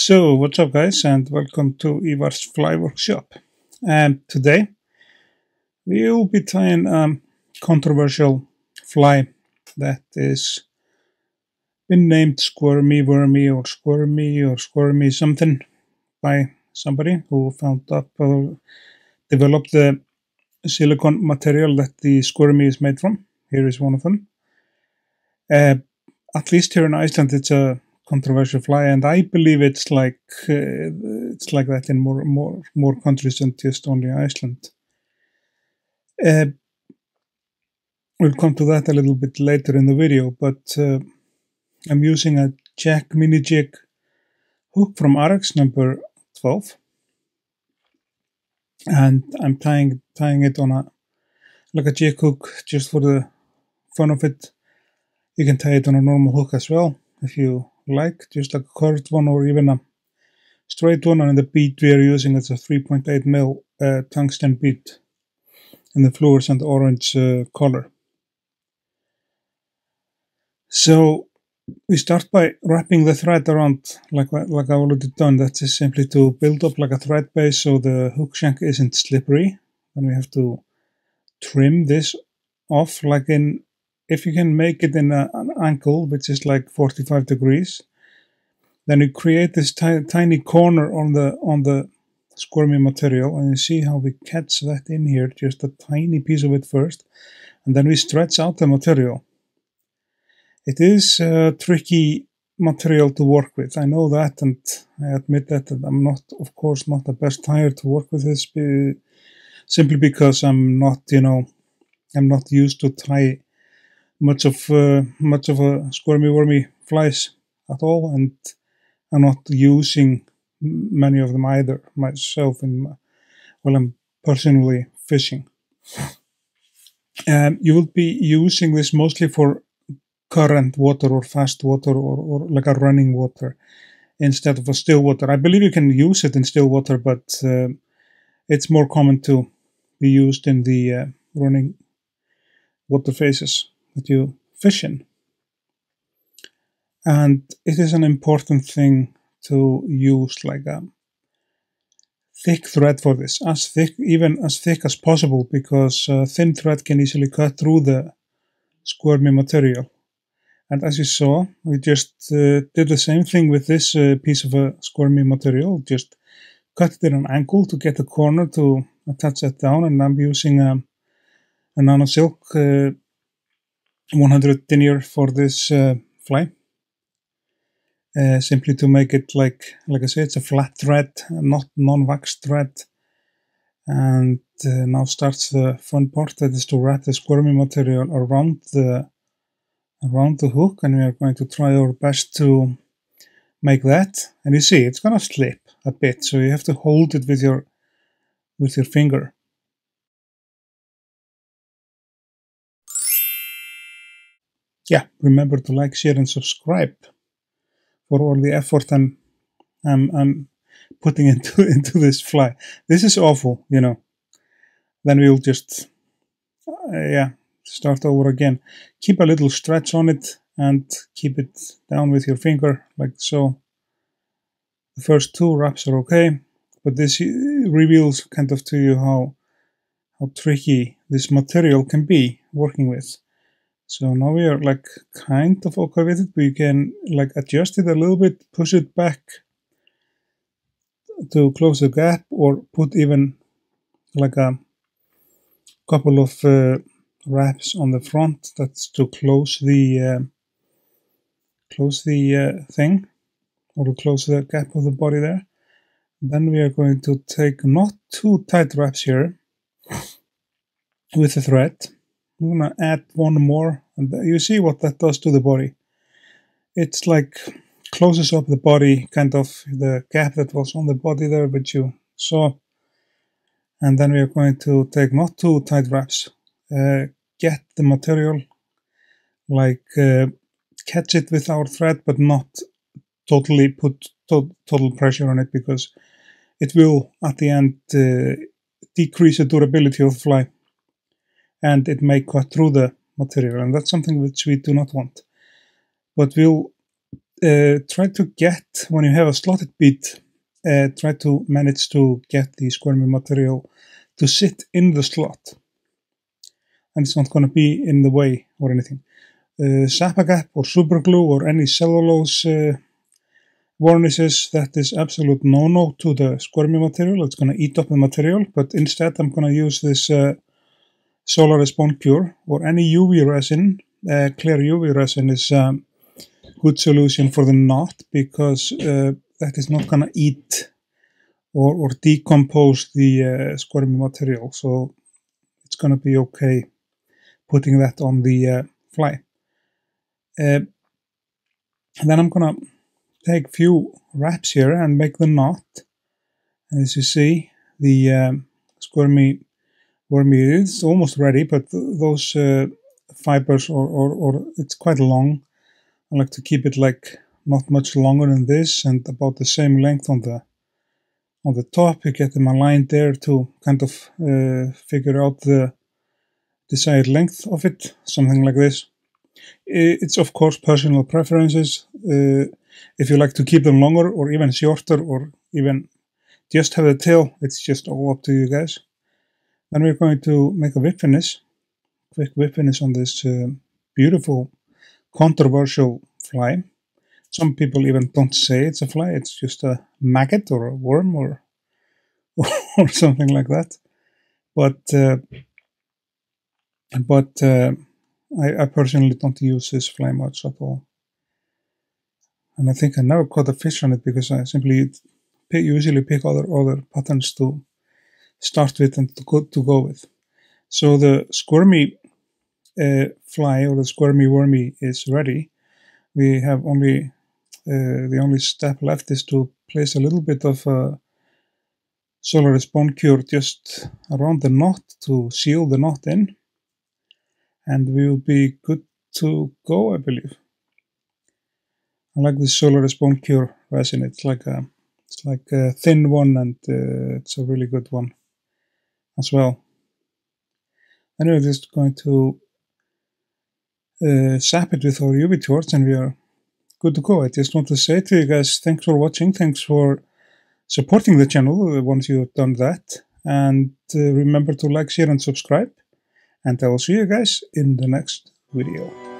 So, what's up guys, and welcome to Ívar's Fly Workshop. Today we will be tying a controversial fly that is been named Squirmy Wormy or Squirmy something by somebody who found up or developed the silicone material that the Squirmy is made from. Here is one of them. At least here in Iceland it's a controversial fly, and I believe it's like that in more countries than just only Iceland. We'll come to that a little bit later in the video, but I'm using a Jack mini jig hook from RX number 12, and I'm tying it on like a jig hook just for the fun of it. You can tie it on a normal hook as well if you like, just like a curved one or even a straight one. And the bead we are using is a 3.8 mil tungsten bead in the fluorescent orange color. So we start by wrapping the thread around like I've already done. That is simply to build up like a thread base so the hook shank isn't slippery. And we have to trim this off like in, if you can make it in an angle which is like 45 degrees, then you create this tiny corner on the squirmy material, and you see how we catch that in here, just a tiny piece of it first, and then we stretch out the material. It is a tricky material to work with, I know that, and I admit that I'm not, of course, not the best tyer to work with this, simply because I'm not used to tie much of a squirmy wormy flies at all, and I'm not using many of them either myself while I'm personally fishing. You will be using this mostly for current water or fast water or like a running water instead of a still water. I believe you can use it in still water, but it's more common to be used in the running water phases that you fish in. And it is an important thing to use like a thick thread for this, even as thick as possible, because thin thread can easily cut through the squirmy material. And as you saw, we just did the same thing with this piece of a squirmy material, just cut it in an angle to get the corner to attach that down. And I'm using a nano silk 100 denier for this fly, simply to make it like I say, it's a flat thread, not non-wax thread. And now starts the fun part, that is to wrap the squirmy material around the hook, and we are going to try our best to make that. And you see, it's gonna slip a bit, so you have to hold it with your finger. Yeah, remember to like, share, and subscribe for all the effort I'm putting into this fly. This is awful, you know. Then we'll just start over again. Keep a little stretch on it and keep it down with your finger like so. The first two wraps are okay, but this reveals kind of to you how tricky this material can be working with. So now we are like kind of okay with it. We can like adjust it a little bit, push it back to close the gap, or put even like a couple of wraps on the front. That's to close the thing, or to close the gap of the body there. Then we are going to take not too tight wraps here with the thread. I'm gonna add one more, and you see what that does to the body. It's like closes up the body, kind of the gap that was on the body there, which you saw. And then we are going to take not too tight wraps, get the material, like catch it with our thread, but not totally put total pressure on it, because it will at the end decrease the durability of the fly, and it may cut through the material, and that's something which we do not want. But we'll try to get, when you have a slotted bead, try to manage to get the squirmy material to sit in the slot. And it's not going to be in the way or anything. Sapagap or super glue or any cellulose varnishes, that is absolute no-no to the squirmy material. It's going to eat up the material, but instead I'm going to use this Solaris Bone Cure or any UV resin. Clear UV resin is a good solution for the knot, because that is not going to eat or decompose the squirmy material. So it's going to be okay putting that on the fly. And then I'm going to take few wraps here and make the knot. And as you see, the squirmy wormy is almost ready, but those fibers or it's quite long. I like to keep it like not much longer than this, and about the same length on the top. You get them aligned there to kind of figure out the desired length of it, something like this. It's of course personal preferences. If you like to keep them longer or even shorter or even just have the tail, it's just all up to you guys. Then we're going to make a whip finish, quick whip finish on this beautiful, controversial fly. Some people even don't say it's a fly, it's just a maggot or a worm or something like that. But I personally don't use this fly much at all. And I think I never caught a fish on it because I simply usually pick other patterns to start with and to go with. So the squirmy fly or the squirmy wormy is ready. We have only the only step left is to place a little bit of Solaris Bone Cure just around the knot to seal the knot in, and we will be good to go, I believe. I like this Solaris Bone Cure resin. It's like a thin one, and it's a really good one as well. And we're just going to zap it with our UV torch, and we are good to go. I just want to say to you guys, thanks for watching, thanks for supporting the channel once you have done that, and remember to like, share and subscribe, and I will see you guys in the next video.